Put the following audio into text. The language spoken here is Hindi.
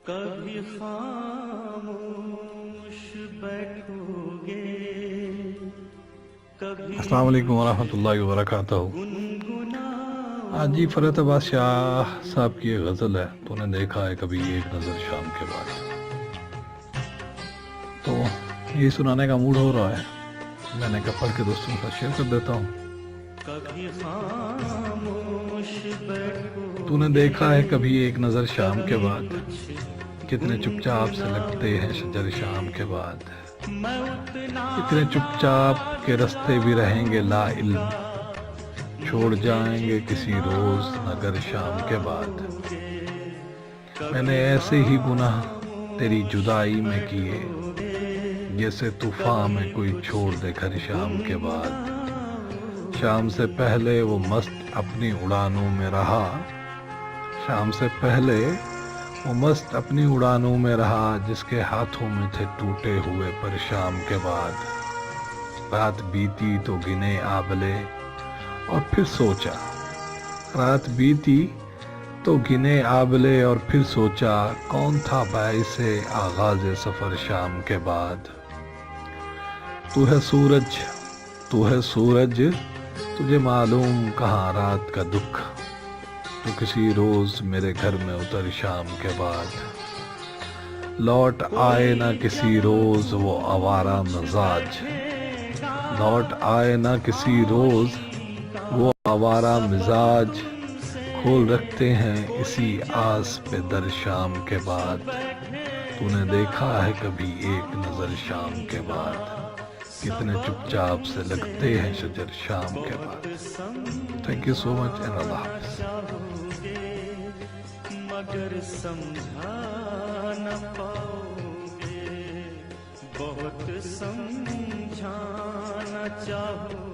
कभी खामोश बैठोगे, कभी अस्सलाम वालेकुम वरहमतुल्लाहि वबरकातुहू। आज जी फरीदाबाद शाह साहब की एक गज़ल है, तूने देखा है कभी एक नज़र शाम के बाद। तो ये सुनाने का मूड हो रहा है, मैंने कहा पढ़ के दोस्तों के साथ शेयर कर देता हूँ। कभी खामोश बैठोगे, तूने देखा है कभी एक नज़र शाम के बाद, कितने चुपचाप से लगते हैं शजर शाम के बाद। मैं उतना इतने चुपचाप के रास्ते भी रहेंगे ला इल्म, छोड़ जाएंगे किसी रोज नगर शाम के बाद। मैंने ऐसे ही गुनाह तेरी जुदाई में किए, जैसे तूफान में कोई छोड़ दे घर शाम के बाद। शाम से पहले वो मस्त अपनी उड़ानों में रहा, शाम से पहले वो मस्त अपनी उड़ानों में रहा, जिसके हाथों में थे टूटे हुए पर शाम के बाद। रात बीती तो गिने आबले और फिर सोचा, रात बीती तो गिने आबले और फिर सोचा, कौन था बाइसे आगाज़ सफ़र शाम के बाद। तू है सूरज, तू है सूरज, तुझे मालूम कहाँ रात का दुख। तू किसी रोज मेरे घर में उतर शाम के बाद। लौट आए ना किसी रोज वो आवारा मिजाज, लौट आए ना किसी रोज वो आवारा मिजाज, खोल रखते हैं इसी आस पे दर शाम के बाद। तूने देखा है कभी एक नजर शाम के बाद, कितने चुपचाप से लगते हैं शजर शाम के बाद। Thank you so much and अल्लाह हाफ़िज़। मगर समझा न पाओगे, बहुत समझाना चाहो।